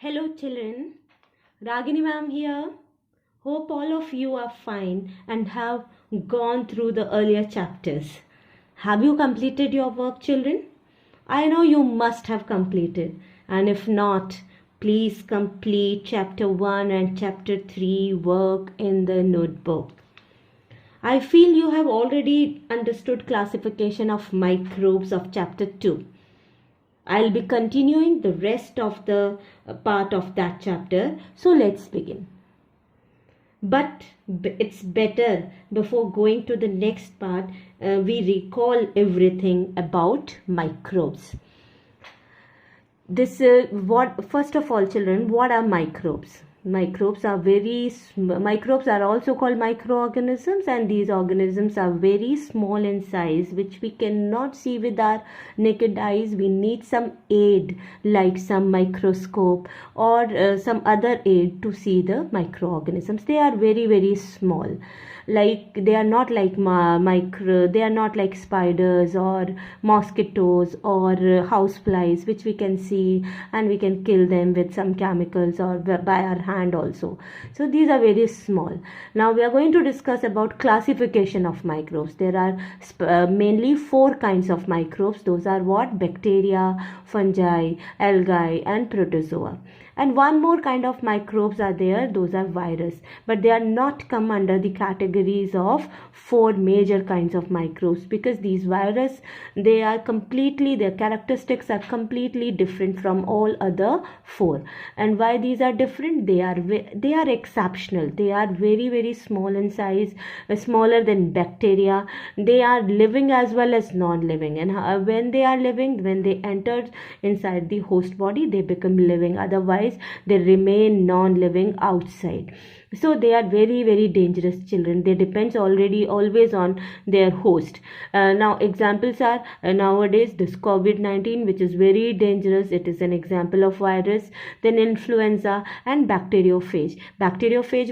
Hello children, Ragini ma'am here. Hope all of you are fine and have gone through the earlier chapters. Have you completed your work, children? I know you must have completed, and if not, please complete chapter 1 and chapter 3 work in the notebook. I feel you have already understood classification of microbes of chapter 2. I'll be continuing the rest of the part of that chapter. So let's begin. But it's better before going to the next part, we recall everything about microbes. This what first of all, children, what are microbes? Microbes are also called microorganisms, and these organisms are very small in size, which we cannot see with our naked eyes. We need some aid like some microscope or some other aid to see the microorganisms. They are very small. Like they are not like they are not like spiders or mosquitoes or houseflies, which we can see and we can kill them with some chemicals or by our hand also. So these are very small. Now we are going to discuss about classification of microbes. There are mainly 4 kinds of microbes. Those are what? Bacteria, fungi, algae and protozoa. And one more kind of microbes are there. Those are virus, but they are not come under the categories of 4 major kinds of microbes, because these virus, their characteristics are completely different from all other 4. And why these are different? They are exceptional. They are very small in size, smaller than bacteria. They are living as well as non-living, and when they are living, when they enter inside the host body, they become living. Otherwise they remain non-living outside. So they are very dangerous, children. They depends always on their host. Now examples are nowadays this COVID-19, which is very dangerous. It is an example of virus. Then influenza and bacteriophage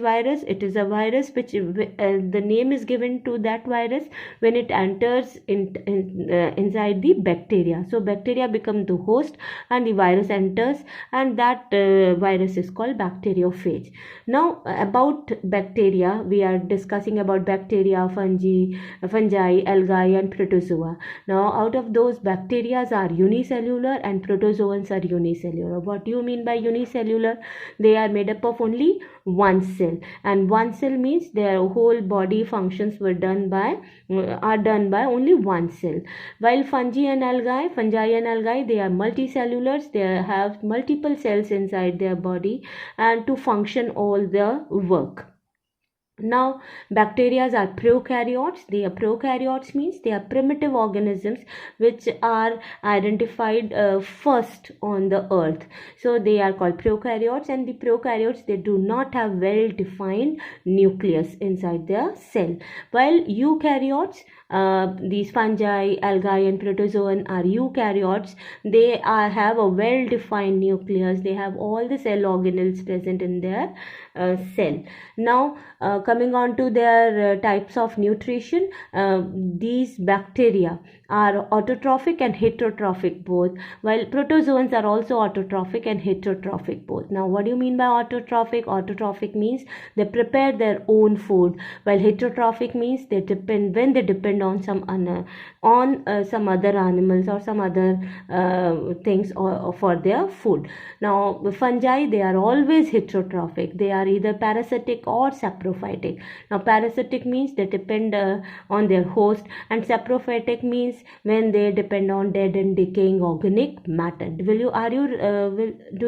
virus. It is a virus which the name is given to that virus when it enters inside the bacteria. So bacteria become the host and the virus enters, and that virus is called bacteriophage. Now about bacteria, we are discussing about bacteria, fungi, algae and protozoa. Now out of those, bacteria are unicellular and protozoans are unicellular. What do you mean by unicellular? They are made up of only one cell, and one cell means their whole body functions are done by only one cell. While fungi and algae, they are multicellulars. They have multiple cells inside their body and to function all the work. Now bacteria are prokaryotes. They are prokaryotes means they are primitive organisms which are identified first on the earth. So they are called prokaryotes, and the prokaryotes, they do not have well defined nucleus inside their cell, while eukaryotes, these fungi, algae and protozoan are eukaryotes. They have a well defined nucleus. They have all the cell organelles present in their cell. Now coming on to their types of nutrition, these bacteria are autotrophic and heterotrophic both, while protozoans are also autotrophic and heterotrophic both. Now what do you mean by autotrophic? Autotrophic means they prepare their own food, while heterotrophic means they depend on some other animals or some other things for their food. Now the fungi, they are always heterotrophic. They are either parasitic or saprophytic. Now parasitic means they depend on their host, and saprophytic means when they depend on dead and decaying organic matter. Do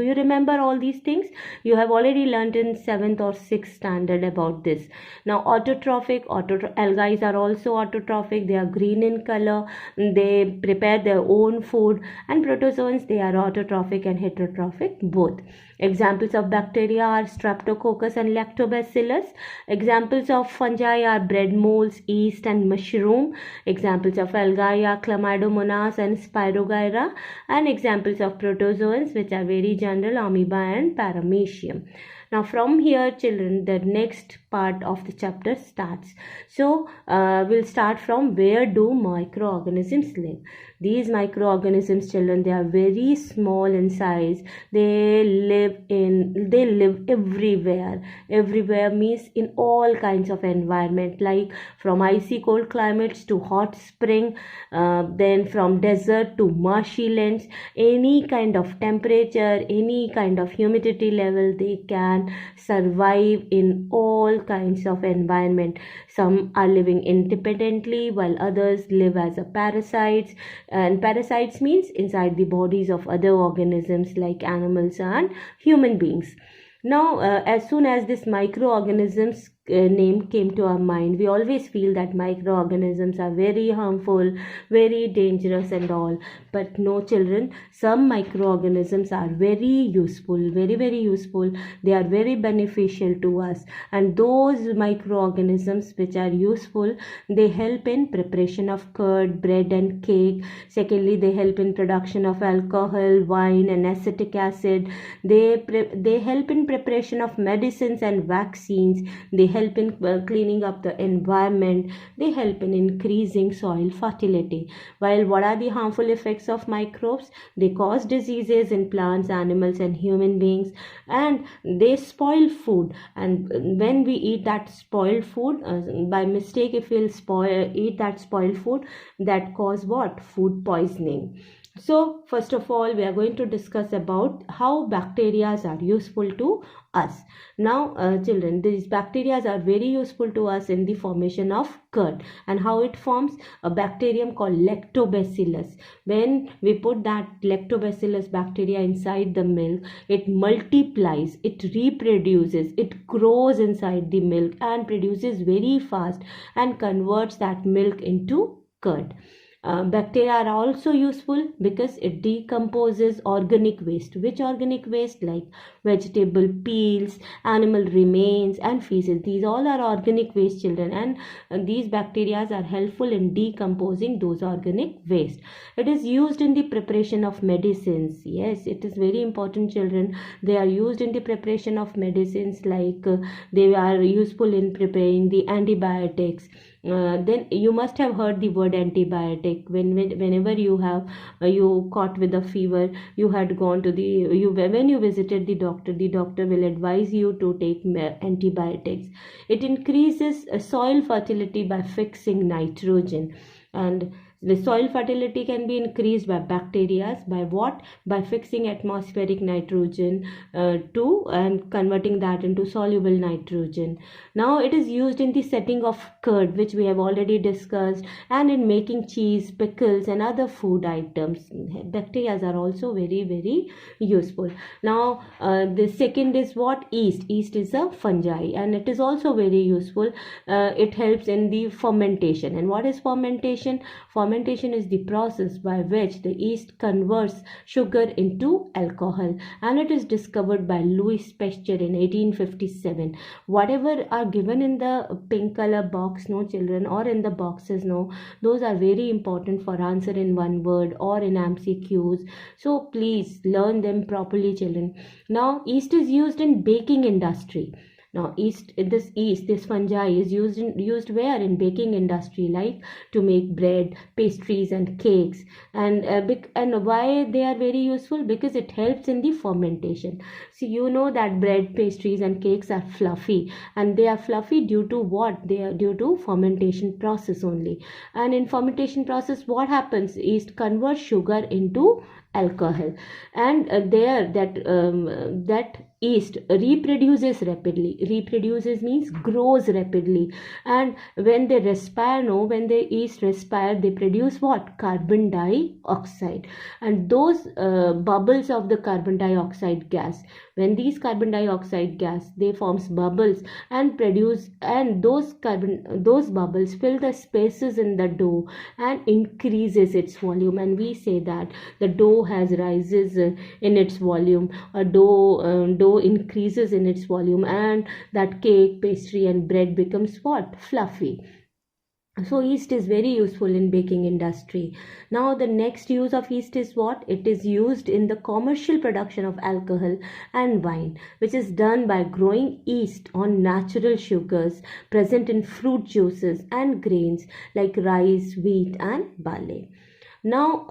you remember all these things? You have already learned in 7th or 6th standard about this. Now autotrophic, algae are also autotrophic. They are green in color. They prepare their own food. And protozoans, they are autotrophic and heterotrophic both. Examples of bacteria are Streptococcus and Lactobacillus. Examples of fungi are bread molds, yeast and mushroom. Examples of algae are Chlamydomonas and Spirogyra. And examples of protozoans, which are very general, amoeba and paramecium. Now from here, children, the next part of the chapter starts. So we'll start from where do microorganisms live. These microorganisms, children, they are very small in size. They live everywhere. Everywhere means in all kinds of environment, like from icy cold climates to hot spring, then from desert to marshy lands, any kind of temperature, any kind of humidity level, they can survive in all kinds of environment. Some are living independently while others live as a parasites, and parasites means inside the bodies of other organisms like animals and human beings. Now, as soon as this microorganisms name came to our mind, we always feel that microorganisms are very harmful, very dangerous, and all. But no, children, some microorganisms are very useful, very, very useful. They are very beneficial to us, and those microorganisms which are useful, they help in preparation of curd, bread, and cake. Secondly, they help in production of alcohol, wine, and acetic acid. They help in preparation of medicines and vaccines. They help in cleaning up the environment. They help in increasing soil fertility. While what are the harmful effects of microbes? They cause diseases in plants, animals, and human beings, and they spoil food. And when we eat that spoiled food, by mistake, if we'll eat that spoiled food, that cause what? Food poisoning. So first of all, we are going to discuss about how bacteria are useful to us. Now, children, these bacteria are very useful to us in the formation of curd. And how it forms? A bacterium called lactobacillus. When we put that lactobacillus bacteria inside the milk, it multiplies, it reproduces, it grows inside the milk and produces very fast and converts that milk into curd. Bacteria are also useful because it decomposes organic waste. Which organic waste? Like vegetable peels, animal remains, and feces. These all are organic waste, children, and these bacteria are helpful in decomposing those organic waste. It is used in the preparation of medicines. Yes, it is very important, children. They are used in the preparation of medicines, like they are useful in preparing the antibiotics. Then you must have heard the word antibiotic. Whenever you have you caught with a fever, you had gone to when you visited the doctor will advise you to take antibiotics. It increases soil fertility by fixing nitrogen, and the soil fertility can be increased by bacteria. By what? By fixing atmospheric nitrogen and converting that into soluble nitrogen. Now it is used in the setting of curd, which we have already discussed, and in making cheese, pickles, and other food items. Bacteria are also very, very useful. Now the second is what? Yeast. Yeast is a fungi, and it is also very useful. It helps in the fermentation. And what is fermentation? Fermentation is the process by which the yeast converts sugar into alcohol, and it is discovered by Louis Pasteur in 1857. Whatever are given in the pink color box, no, children, or in the boxes, no, those are very important for answer in one word or in MCQs. So please learn them properly, children. Now, yeast is used in baking industry. Now, this fungi is used where? In baking industry, like to make bread, pastries, and cakes. And why they are very useful? Because it helps in the fermentation. So you know that bread, pastries, and cakes are fluffy, and they are fluffy due to what? They are due to fermentation process only. And in fermentation process, what happens? Yeast converts sugar into alcohol, and that yeast reproduces rapidly. Reproduces means grows rapidly, and when they respire, when the yeast respire, they produce what? Carbon dioxide. And those bubbles of the carbon dioxide gas, when these carbon dioxide gas, they forms bubbles and those bubbles fill the spaces in the dough and increases its volume. And we say that the dough has rises in its volume. A dough increases in its volume, and that cake, pastry, and bread becomes what? Fluffy. So yeast is very useful in baking industry. Now the next use of yeast is what? It is used in the commercial production of alcohol and wine, which is done by growing yeast on natural sugars present in fruit juices and grains like rice, wheat, and barley. Now,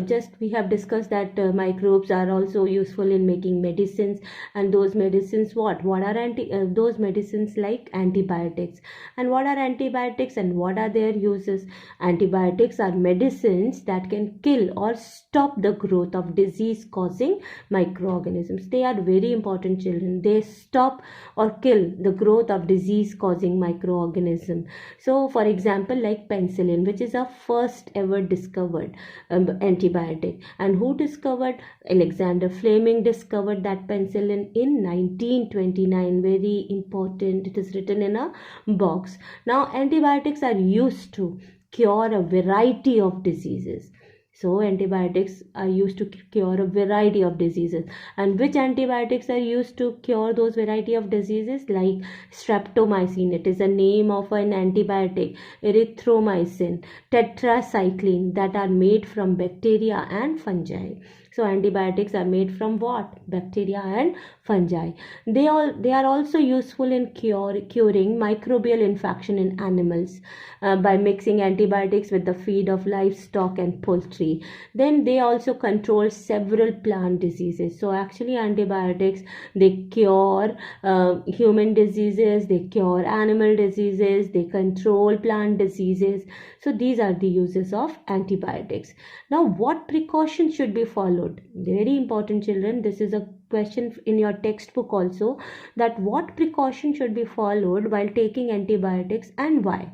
just we have discussed that microbes are also useful in making medicines, and those medicines, what are those medicines like antibiotics. And what are antibiotics and what are their uses? Antibiotics are medicines that can kill or stop the growth of disease causing microorganisms. They are very important, children. They stop or kill the growth of disease causing microorganism. So for example, like penicillin, which is a first ever discovered antibiotic. And who discovered? Alexander Fleming discovered that penicillin in 1929. Very important, it is written in a box. Now antibiotics are used to cure a variety of diseases. So antibiotics are used to cure a variety of diseases. And which antibiotics are used to cure those variety of diseases? Like streptomycin, it is a name of an antibiotic. Erythromycin, tetracycline, that are made from bacteria and fungi. So antibiotics are made from what? Bacteria and fungi. They are also useful in curing microbial infection in animals by mixing antibiotics with the feed of livestock and poultry. Then they also control several plant diseases. So actually antibiotics, they cure human diseases, they cure animal diseases, they control plant diseases. So these are the uses of antibiotics. Now what precautions should be followed? Very important, children. This is a question in your textbook also, that what precaution should be followed while taking antibiotics and why.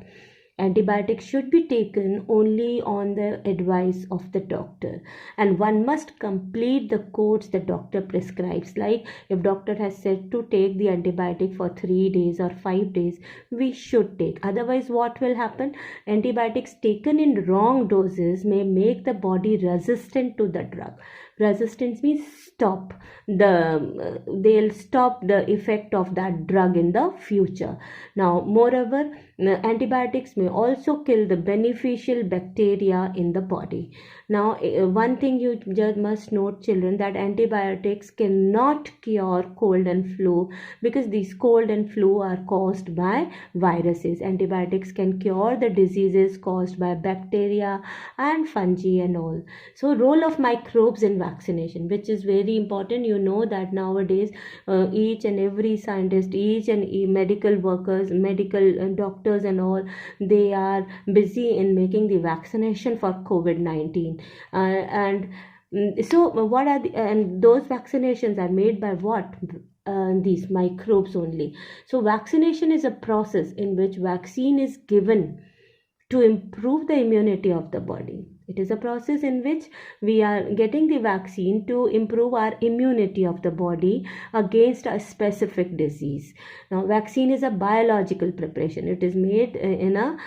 Antibiotics should be taken only on the advice of the doctor, and one must complete the course the doctor prescribes. Like if doctor has said to take the antibiotic for 3 days or 5 days, we should take. Otherwise what will happen? Antibiotics taken in wrong doses may make the body resistant to the drug. Resistance means they'll stop the effect of that drug in the future. Now moreover, antibiotics may also kill the beneficial bacteria in the body. Now one thing you just must note, children, that antibiotics cannot cure cold and flu, because these cold and flu are caused by viruses. Antibiotics can cure the diseases caused by bacteria and fungi and all. So role of microbes in vaccination, which is very important. You know that nowadays each and every scientist, each and medical workers, medical doctors and all, they are busy in making the vaccination for COVID-19. So what are and those vaccinations are made by what? These microbes only. So vaccination is a process in which vaccine is given to improve the immunity of the body. It is a process in which we are getting the vaccine to improve our immunity of the body against a specific disease. Now, vaccine is a biological preparation. It is made in a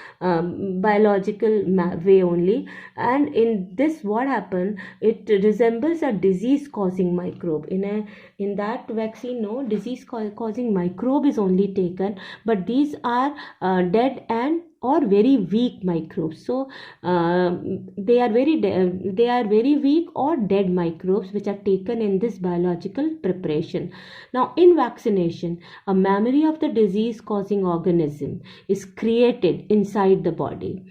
biological way only. And in this, what happened? It resembles a disease-causing microbe. In that vaccine, no disease-causing microbe is only taken, but these are dead and or very weak microbes. So they are very weak or dead microbes which are taken in this biological preparation. Now in vaccination, a memory of the disease causing organism is created inside the body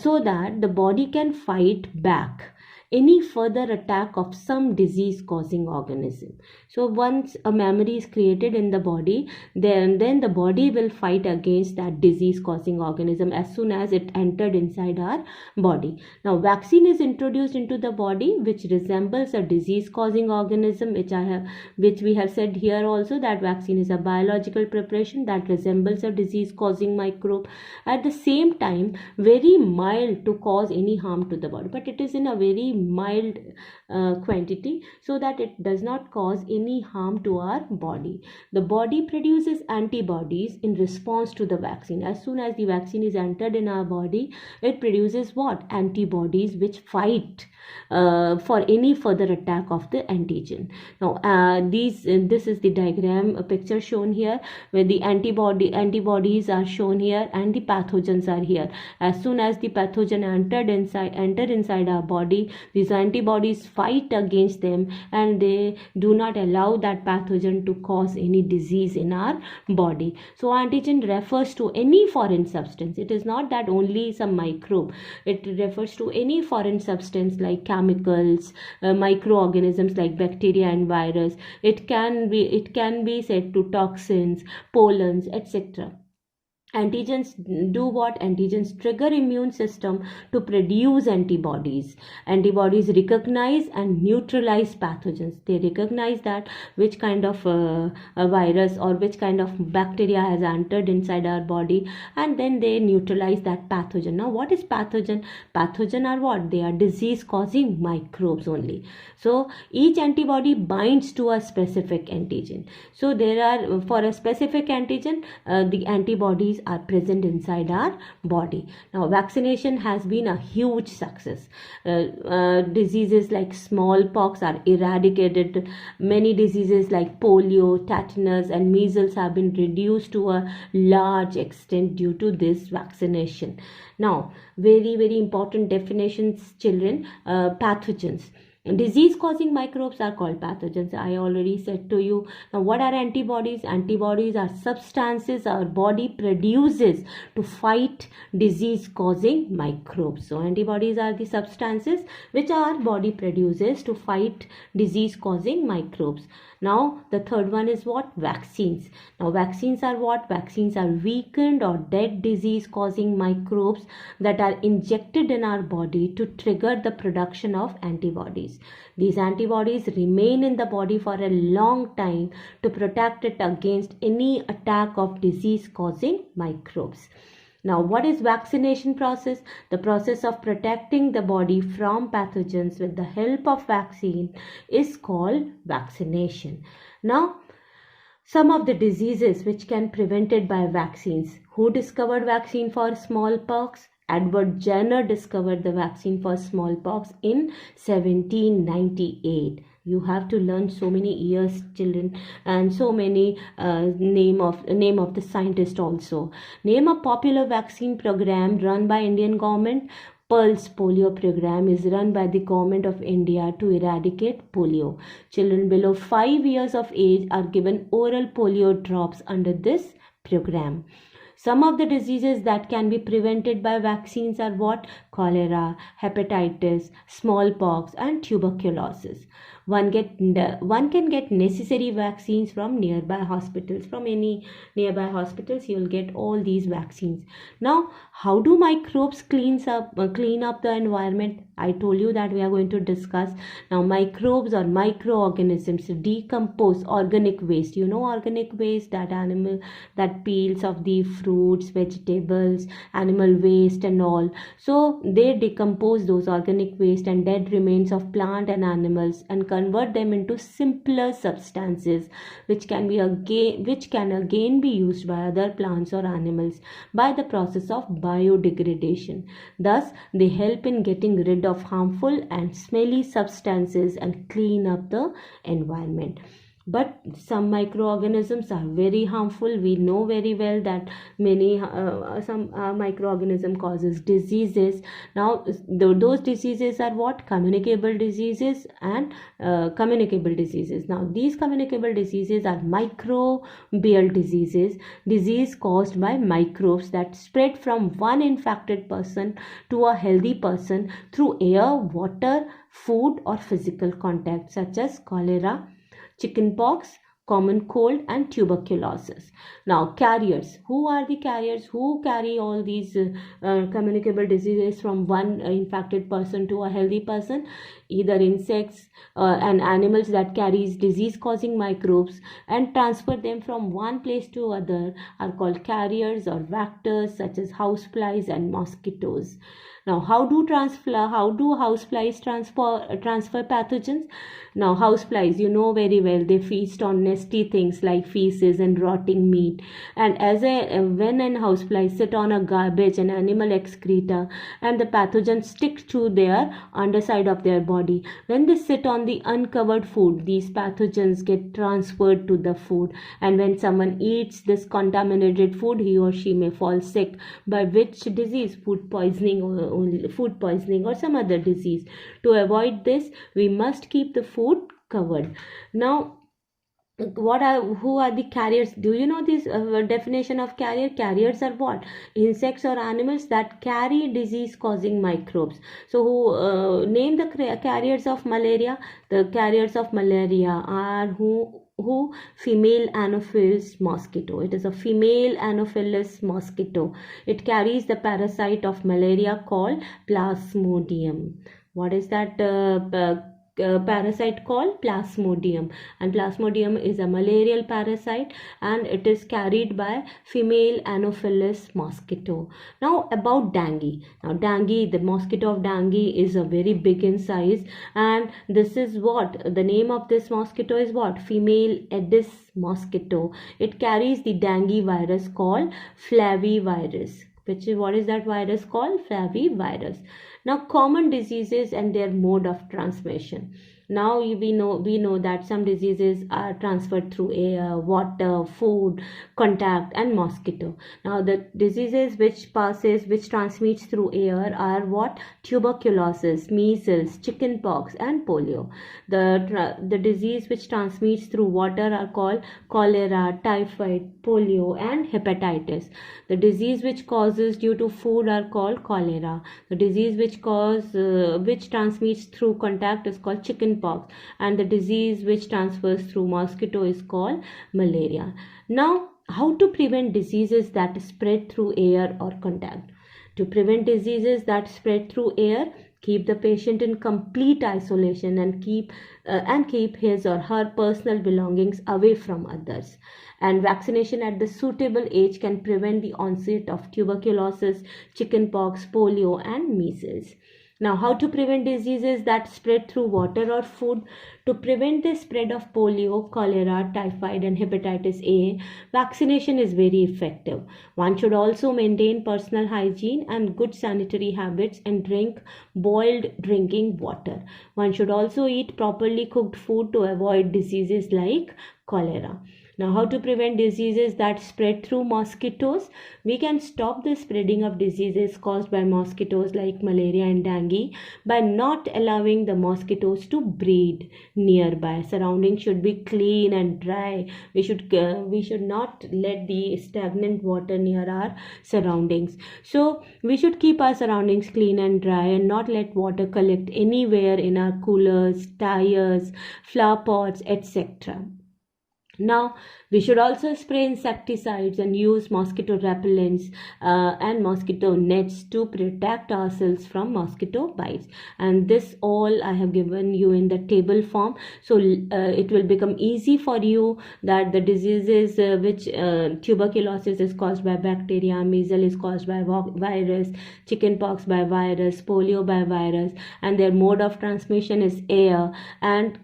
so that the body can fight back any further attack of some disease causing organism. So once a memory is created in the body, then the body will fight against that disease causing organism as soon as it entered inside our body. Now vaccine is introduced into the body which resembles a disease causing organism, which we have said here also, that vaccine is a biological preparation that resembles a disease causing microbe, at the same time very mild to cause any harm to the body, but it is in a very mild quantity so that it does not cause any harm to our body. The body produces antibodies in response to the vaccine. As soon as the vaccine is entered in our body, it produces what? Antibodies which fight for any further attack of the antigen. Now this is the diagram, a picture shown here where the antibodies are shown here and the pathogens are here. As soon as the pathogen enter inside our body, these antibodies fight against them, and they do not allow that pathogen to cause any disease in our body. So antigen refers to any foreign substance. It is not that only some microbe. It refers to any foreign substance like chemicals, microorganisms like bacteria and virus. It can be said to toxins, pollens, etc. Antigens do what? Antigens trigger immune system to produce antibodies. Antibodies recognize and neutralize pathogens. They recognize that which kind of a virus or which kind of bacteria has entered inside our body, and then they neutralize that pathogen. Now what is pathogen? Pathogen are what? They are disease causing microbes only. So each antibody binds to a specific antigen. So there are, for a specific antigen, the antibodies are present inside our body. Now vaccination has been a huge success. Diseases like smallpox are eradicated. Many diseases like polio, tetanus and measles have been reduced to a large extent due to this vaccination. Now very important definitions, children. Pathogens. Disease causing microbes are called pathogens. I already said to you. Now what are antibodies? Antibodies are substances our body produces to fight disease causing microbes. So antibodies are the substances which our body produces to fight disease causing microbes. Now the third one is what? Vaccines. Now vaccines are what? Vaccines are weakened or dead disease causing microbes that are injected in our body to trigger the production of antibodies. These antibodies remain in the body for a long time to protect it against any attack of disease causing microbes. Now what is vaccination process? The process of protecting the body from pathogens with the help of vaccine is called vaccination. Now some of the diseases which can be prevented by vaccines. Who discovered vaccine for smallpox? Edward Jenner discovered the vaccine for smallpox in 1798. You have to learn so many years, children, and so many name of the scientist also. Name a popular vaccine program run by Indian government. Pulse polio program is run by the government of India to eradicate polio. Children below 5 years of age are given oral polio drops under this program. Some of the diseases that can be prevented by vaccines are what? Cholera, hepatitis, smallpox and tuberculosis. One can get necessary vaccines from nearby hospitals. From any nearby hospitals you will get all these vaccines. Now how do microbes clean up the environment? I told you that we are going to discuss. Now microbes or microorganisms decompose organic waste. You know organic waste, that peels of the fruits, vegetables, animal waste and all. So they decompose those organic waste and dead remains of plant and animals and convert them into simpler substances which can again be used by other plants or animals by the process of biodegradation. Thus they help in getting rid of harmful and smelly substances and clean up the environment. But some microorganisms are very harmful. We know very well that some microorganism causes diseases. Now those diseases are what? Communicable diseases and communicable diseases. Now these communicable diseases are microbial diseases, disease caused by microbes that spread from one infected person to a healthy person through air, water, food or physical contact, such as cholera, chickenpox, common cold and tuberculosis. Now carriers. Who are the carriers? Who carry all these communicable diseases from one infected person to a healthy person? Either insects and animals that carries disease causing microbes and transfer them from one place to other are called carriers or vectors, such as houseflies and mosquitoes. Now how do houseflies transfer pathogens? Now houseflies, you know very well, they feast on nasty things like feces and rotting meat, and when an housefly sit on a garbage and animal excreta and the pathogen stick to their underside of their body, body. When they sit on the uncovered food, these pathogens get transferred to the food, and when someone eats this contaminated food, he or she may fall sick. By which disease? Food poisoning or some other disease. To avoid this, we must keep the food covered. Now, who are the carriers? Do you know this definition of carrier? Carriers are what? Insects or animals that carry disease causing microbes. So name the carriers of malaria. The carriers of malaria are who female anopheles mosquito. It is a female anopheles mosquito. It carries the parasite of malaria called plasmodium. What is that parasite called? Plasmodium. And plasmodium is a malarial parasite, and it is carried by female anopheles mosquito. Now about dengue. Now dengue, the mosquito of dengue is a very big in size, and this is what the name of this mosquito is, what? Female Aedes mosquito. It carries the dengue virus called flavivirus. What is that virus called? Flavivirus. Now common diseases and their mode of transmission. Now we know that some diseases are transferred through air, water, food, contact, and mosquito. Now the diseases which transmits through air are what? Tuberculosis, measles, chickenpox, and polio. The disease which transmits through water are called cholera, typhoid, polio, and hepatitis. The disease which causes due to food are called cholera. The disease which transmits through contact is called chickenpox, and the disease which transfers through mosquito is called malaria. Now, how to prevent diseases that spread through air or contact? To prevent diseases that spread through air, keep the patient in complete isolation and keep his or her personal belongings away from others. And vaccination at the suitable age can prevent the onset of tuberculosis, chickenpox, polio, and measles. Now, how to prevent diseases that spread through water or food? To prevent the spread of polio, cholera, typhoid, and hepatitis A, vaccination is very effective. One should also maintain personal hygiene and good sanitary habits and drink boiled drinking water. One should also eat properly cooked food to avoid diseases like cholera. Now, how to prevent diseases that spread through mosquitoes? We can stop the spreading of diseases caused by mosquitoes like malaria and dengue by not allowing the mosquitoes to breed nearby. Surroundings should be clean and dry. We should not let the stagnant water near our surroundings. So we should keep our surroundings clean and dry and not let water collect anywhere in our coolers, tires, flower pots, etc. Now, we should also spray insecticides and use mosquito repellents and mosquito nets to protect ourselves from mosquito bites. And this all I have given you in the table form. So it will become easy for you that the diseases which tuberculosis is caused by bacteria, measles is caused by virus, chickenpox by virus, polio by virus, and their mode of transmission is air, and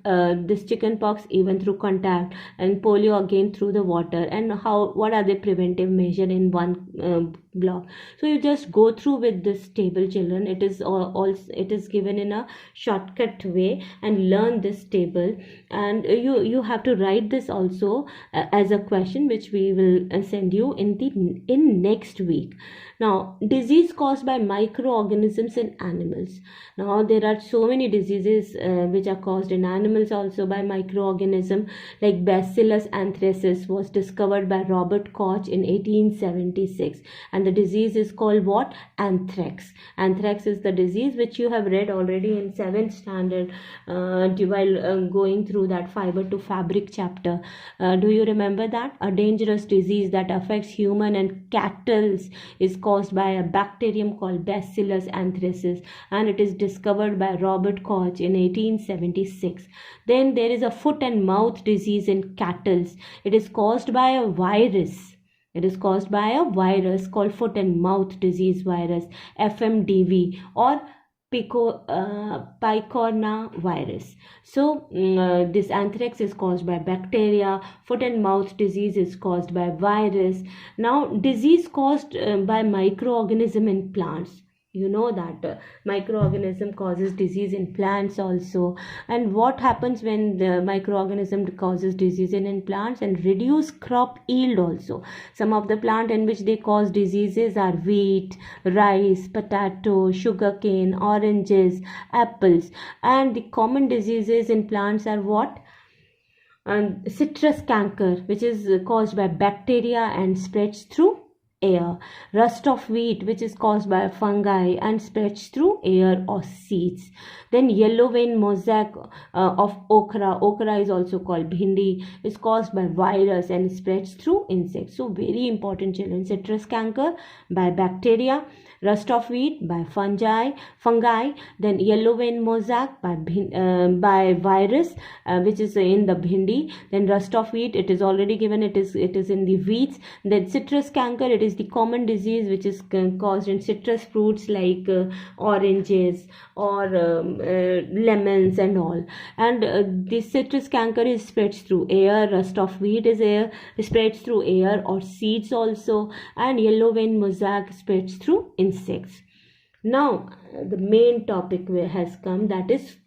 this chickenpox even through contact, and polio again through the water, and what are the preventive measure in one block. So you just go through with this table, children. It is given in a shortcut way, and learn this table, and you have to write this also as a question, which we will send you in next week. Now, disease caused by microorganisms in animals. Now, there are so many diseases which are caused in animals also by microorganism, like Bacillus anthracis was discovered by Robert Koch in 1876, and the disease is called what? Anthrax. Anthrax is the disease which you have read already in 7th standard while going through that fiber to fabric chapter. Do you remember that? A dangerous disease that affects human and cattle is caused by a bacterium called Bacillus anthracis, and it is discovered by Robert Koch in 1876. Then there is a foot and mouth disease in cattle. It is caused by a virus. It is caused by a virus called foot and mouth disease virus, FMDV, or picorna virus. So this anthrax is caused by bacteria, foot and mouth disease is caused by virus. Now, disease caused by microorganism in plants. you know that microorganism causes disease in plants also. And what happens when the microorganism causes disease in plants? And reduce crop yield also. Some of the plant in which they cause diseases are wheat, rice, potato, sugarcane, oranges, apples. And the common diseases in plants are what? And citrus canker, which is caused by bacteria and spreads through air. Rust of wheat, which is caused by fungi and spreads through air or seeds. Then yellow vein mosaic of okra is also called bhindi, is caused by virus and spreads through insects. So very important, children. Citrus canker by bacteria, rust of wheat by fungi, then yellow vein mosaic by virus, which is in the bhindi. Then rust of wheat, it is already given, it is in the wheats. Then citrus canker, it is the common disease which is caused in citrus fruits like oranges or lemons and all. And this citrus canker is spreads through air. Rust of wheat is air, spreads through air or seeds also. And yellow vein mosaic spreads through insects. Now the main topic has come, that is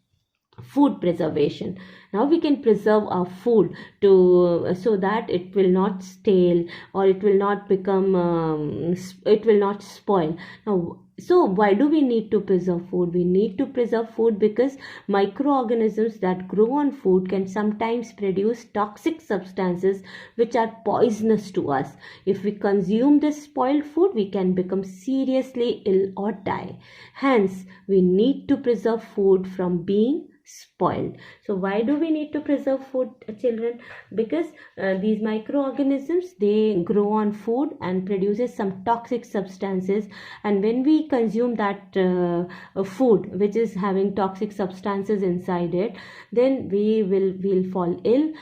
food preservation. Now we can preserve our food to so that it will not stale, or it will not become it will not spoil. Now, so why do we need to preserve food? We need to preserve food because microorganisms that grow on food can sometimes produce toxic substances which are poisonous to us. If we consume this spoiled food, we can become seriously ill or die. Hence, we need to preserve food from being spoiled. So why do we need to preserve food, children? Because these microorganisms, they grow on food and produces some toxic substances, and when we consume that food which is having toxic substances inside it, then we'll fall ill,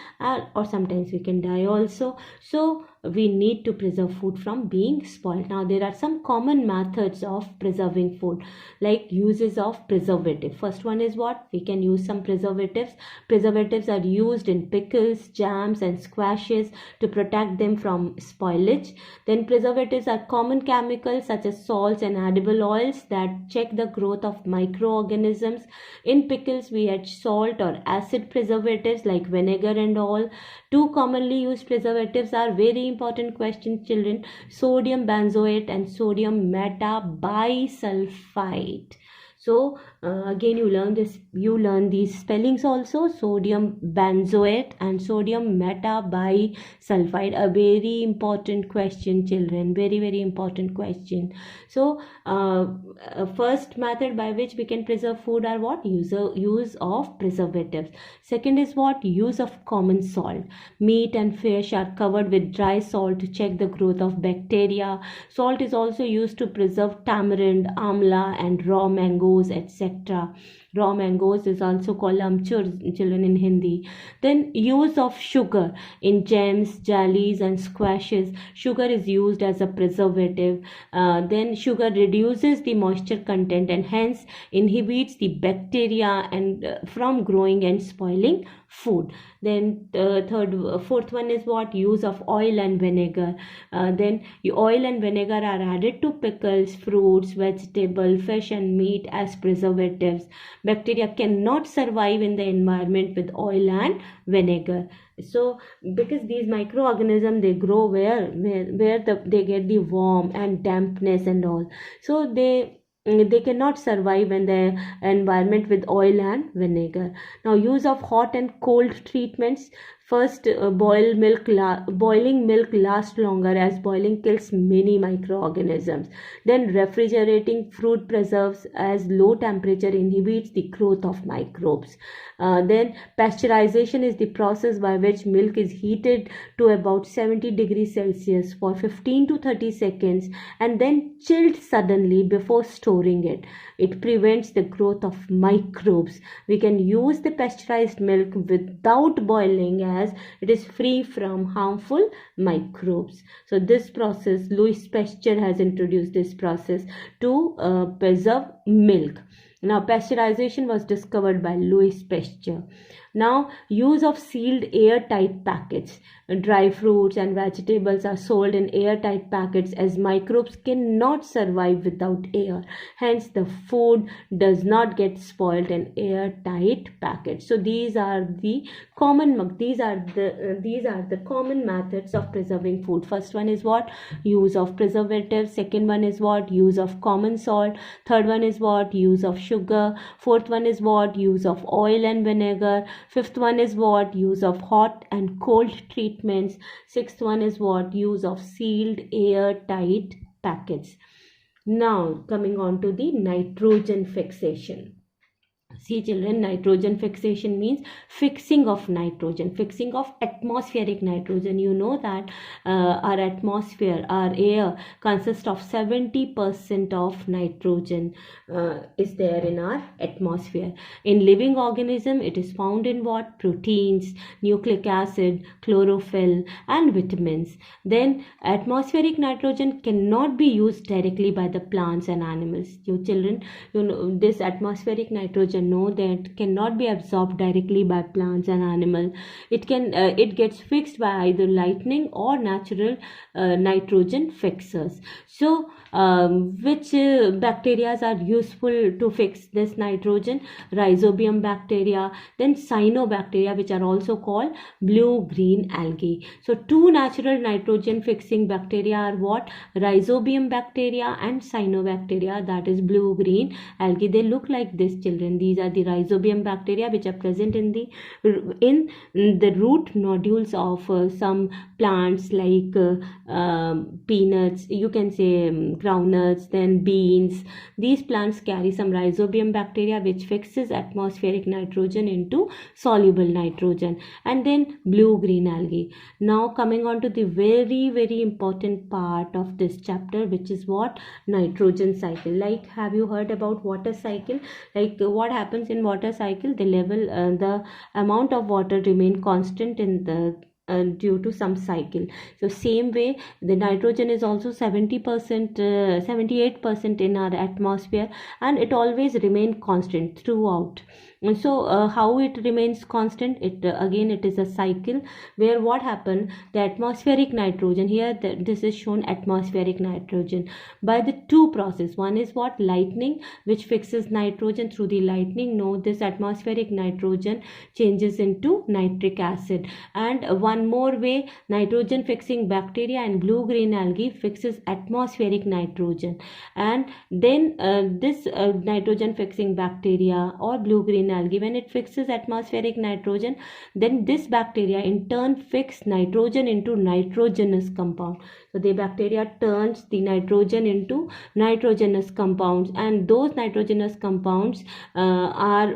or sometimes we can die also. So we need to preserve food from being spoiled. Now there are some common methods of preserving food, like uses of preservative. First one is what? We can use some preservatives. Preservatives are used in pickles, jams and squashes to protect them from spoilage. Then preservatives are common chemicals such as salts and edible oils that check the growth of microorganisms. In pickles we add salt or acid preservatives like vinegar and all. Two commonly used preservatives are, very important question, children, sodium benzoate and sodium metabisulfite. So again you learn these spellings also, sodium benzoate and sodium metabisulfite. A very important question, children, very important question. So first method by which we can preserve food are what? Use of preservatives. Second is what? Use of common salt. Meat and fish are covered with dry salt to check the growth of bacteria. Salt is also used to preserve tamarind, amla and raw mangoes, etc. Raw mangoes is also called amchur, children, in Hindi. Then use of sugar in jams, jellies and squashes. Sugar is used as a preservative. Then sugar reduces the moisture content and hence inhibits the bacteria and from growing and spoiling food. Then fourth one is what? Use of oil and vinegar. Then oil and vinegar are added to pickles, fruits, vegetable, fish and meat as preservatives. Bacteria cannot survive in the environment with oil and vinegar. So because these microorganisms, they grow where they get the warmth and dampness and all, so they cannot survive in the environment with oil and vinegar. Now use of hot and cold treatments. First, boiling milk lasts longer as boiling kills many microorganisms. Then refrigerating fruit preserves as low temperature inhibits the growth of microbes. Then pasteurization is the process by which milk is heated to about 70 degrees Celsius for 15 to 30 seconds and then chilled suddenly before storing it. It prevents the growth of microbes. We can use the pasteurized milk without boiling as it is free from harmful microbes. So this process, Louis Pasteur has introduced this process to preserve milk. Now pasteurization was discovered by Louis Pasteur. Now, use of sealed airtight packets. Dry fruits and vegetables are sold in airtight packets as microbes cannot survive without air. Hence, the food does not get spoiled in airtight packets. So these are the common methods of preserving food. First one is what? Use of preservatives. Second one is what? Use of common salt. Third one is what? Use of sugar. Fourth one is what? Use of oil and vinegar. Fifth one is what? Use of hot and cold treatments. Sixth one is what? Use of sealed airtight packets. Now coming on to the nitrogen fixation. See children, nitrogen fixation means fixing of nitrogen, fixing of atmospheric nitrogen. You know that our atmosphere, our air consists of 70% of nitrogen is there in our atmosphere. In living organism, it is found in what? Proteins, nucleic acid, chlorophyll and vitamins. Then atmospheric nitrogen cannot be used directly by the plants and animals. You children, you know this atmospheric nitrogen that cannot be absorbed directly by plants and animal. It gets fixed by either lightning or natural nitrogen fixers. So which bacteria are useful to fix this nitrogen? Rhizobium bacteria, then cyanobacteria, which are also called blue-green algae. So two natural nitrogen fixing bacteria are what? Rhizobium bacteria and cyanobacteria, that is blue-green algae. They look like this, children. These are the rhizobium bacteria which are present in the root nodules of some plants like peanuts, you can say groundnuts, then beans. These plants carry some rhizobium bacteria which fixes atmospheric nitrogen into soluble nitrogen, and then blue-green algae. Now coming on to the very important part of this chapter, which is what? Nitrogen cycle. Like, have you heard about water cycle? Like what happens in water cycle? The amount of water remain constant in the due to some cycle. So same way the nitrogen is also 70%, 78% in our atmosphere, and it always remain constant throughout. And so how it remains constant? Again it is a cycle where what happened, the atmospheric nitrogen, here this is shown atmospheric nitrogen, by the two process. One is what? Lightning, which fixes nitrogen through the lightning. No, this atmospheric nitrogen changes into nitric acid. And one more way, nitrogen fixing bacteria and blue-green algae fixes atmospheric nitrogen. And then this nitrogen fixing bacteria or blue-green algae, when it fixes atmospheric nitrogen, then this bacteria in turn fix nitrogen into nitrogenous compound. So the bacteria turns the nitrogen into nitrogenous compounds, and those nitrogenous compounds are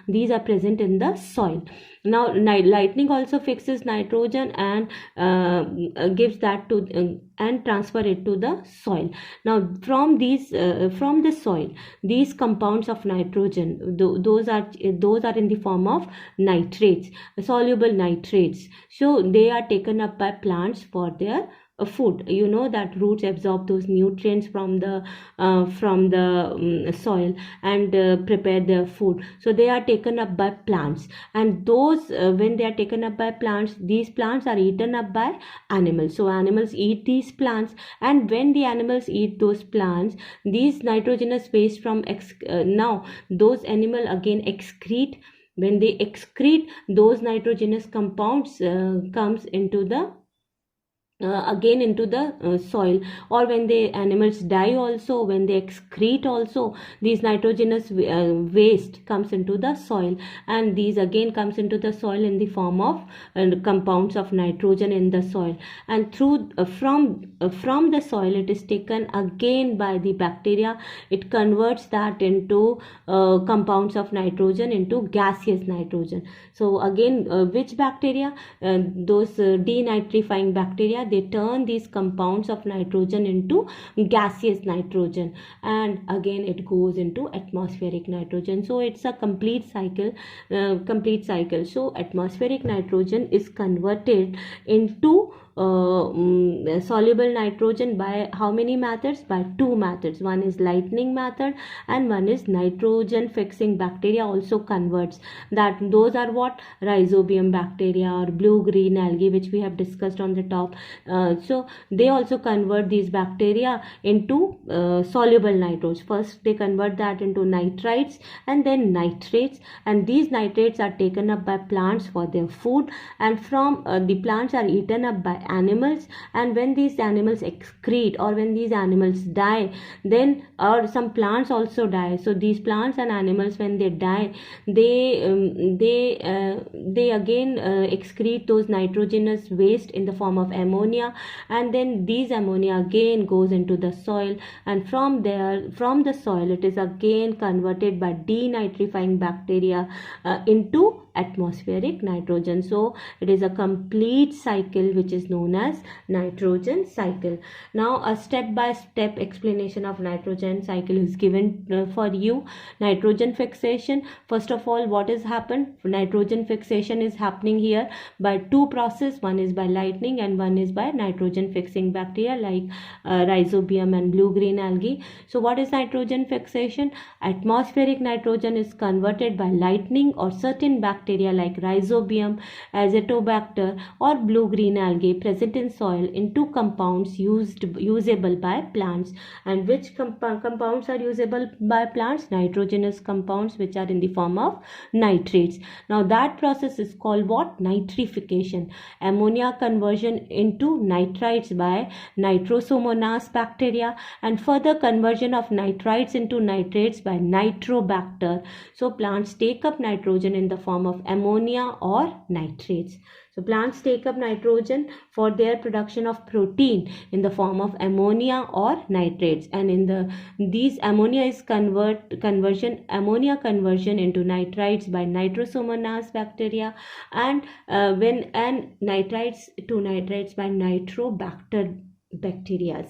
these are present in the soil. Now lightning also fixes nitrogen and gives that to and transfer it to the soil. Now from the soil, these compounds of nitrogen, those are in the form of nitrates, soluble nitrates. So they are taken up by plants for their food. You know that roots absorb those nutrients from the soil and prepare their food. So they are taken up by plants, and those when they are taken up by plants, these plants are eaten up by animals. So animals eat these plants, and when the animals eat those plants, these nitrogenous waste from now those animal again excrete. When they excrete, those nitrogenous compounds comes into the again into the soil, or when the animals die also, when they excrete also, these nitrogenous waste comes into the soil, and these again comes into the soil in the form of compounds of nitrogen in the soil, and through from the soil it is taken again by the bacteria. It converts that into compounds of nitrogen into gaseous nitrogen. So again which bacteria? Those denitrifying bacteria, they turn these compounds of nitrogen into gaseous nitrogen, and again it goes into atmospheric nitrogen. So it's a complete cycle. So atmospheric nitrogen is converted into soluble nitrogen by how many methods? By two methods. One is lightning method and one is nitrogen fixing bacteria also converts that. Those are what? Rhizobium bacteria or blue green algae, which we have discussed on the top. So they also convert these bacteria into soluble nitrates. First they convert that into nitrites and then nitrates, and these nitrates are taken up by plants for their food, and from the plants are eaten up by animals, and when these animals excrete or when these animals die, then or some plants also die. So these plants and animals, when they die, they again excrete those nitrogenous waste in the form of ammonia, and then these ammonia again goes into the soil, and from the soil it is again converted by denitrifying bacteria into atmospheric nitrogen. So it is a complete cycle which is known as nitrogen cycle. Now a step-by-step explanation of nitrogen cycle is given for you. Nitrogen fixation. First of all, what has happened? Nitrogen fixation is happening here by two processes. One is by lightning and one is by nitrogen fixing bacteria like rhizobium and blue-green algae. So what is nitrogen fixation? Atmospheric nitrogen is converted by lightning or certain bacteria like rhizobium, azotobacter or blue-green algae present in soil into compounds usable by plants. And which compounds are usable by plants? Nitrogenous compounds which are in the form of nitrates. Now that process is called what? Nitrification. Ammonia conversion into nitrites by Nitrosomonas bacteria, and further conversion of nitrites into nitrates by Nitrobacter. So plants take up nitrogen in the form of ammonia or nitrates. So plants take up nitrogen for their production of protein in the form of ammonia or nitrates, and in these ammonia is conversion into nitrites by Nitrosomonas bacteria, and nitrites to nitrates by Nitrobacter bacteria.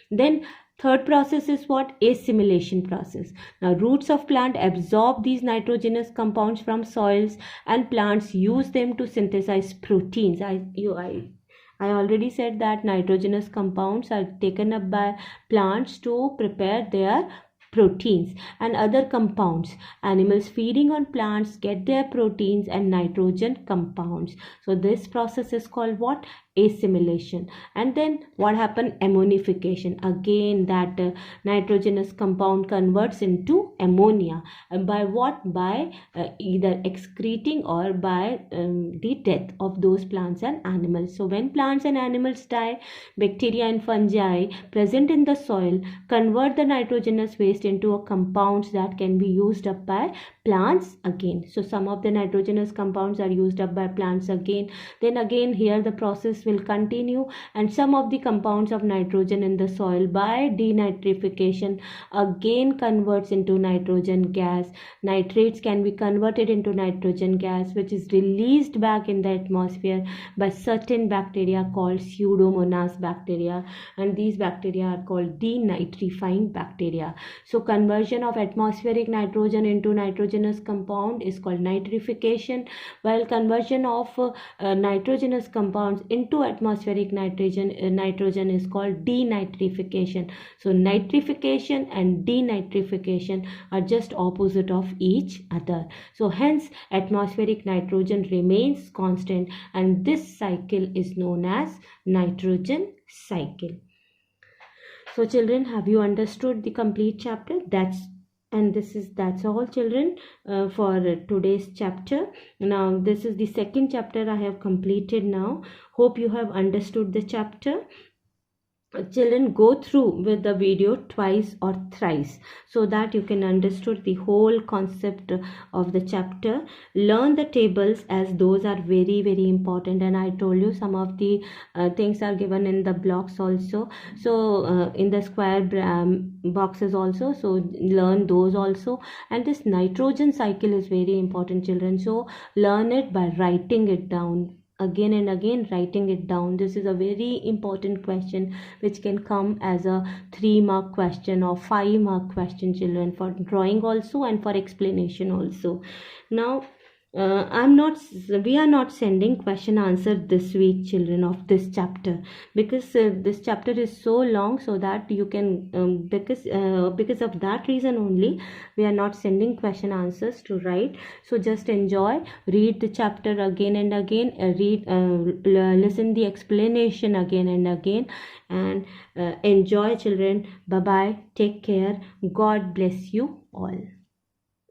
Then third process is what? Assimilation process. Now roots of plant absorb these nitrogenous compounds from soils, and plants use them to synthesize proteins. I already said that nitrogenous compounds are taken up by plants to prepare their proteins and other compounds. Animals feeding on plants get their proteins and nitrogen compounds. So this process is called what? Assimilation. And then what happened? Ammonification. Again that nitrogenous compound converts into ammonia. By what? By either excreting or by the death of those plants and animals. So when plants and animals die, bacteria and fungi present in the soil convert the nitrogenous waste into a compounds that can be used up by plants again. So some of the nitrogenous compounds are used up by plants again. Then again here the process will continue, and some of the compounds of nitrogen in the soil by denitrification again converts into nitrogen gas. Nitrates can be converted into nitrogen gas, which is released back in the atmosphere by certain bacteria called Pseudomonas bacteria, and these bacteria are called denitrifying bacteria. So conversion of atmospheric nitrogen into nitrogenous compound is called nitrification, while conversion of nitrogenous compounds into atmospheric nitrogen is called denitrification. So nitrification and denitrification are just opposite of each other. So hence atmospheric nitrogen remains constant, and this cycle is known as nitrogen cycle. So children, have you understood the complete chapter? That's all children for today's chapter. Now this is the second chapter I have completed now. Hope you have understood the chapter. Children, go through with the video twice or thrice so that you can understood the whole concept of the chapter. Learn the tables, as those are very very important, and I told you some of the things are given in the blocks also, so in the square boxes also, so learn those also. And this nitrogen cycle is very important children, so learn it by writing it down. again and again, writing it down. This is a very important question which can come as a 3-mark question or 5-mark question, children, for drawing also and for explanation also. Now we are not sending question answer this week, children, of this chapter, because this chapter is so long, so that you can because of that reason only we are not sending question answers to write. So just enjoy, read the chapter again and again, listen the explanation again and again, and enjoy, children. Bye bye, take care, God bless you all.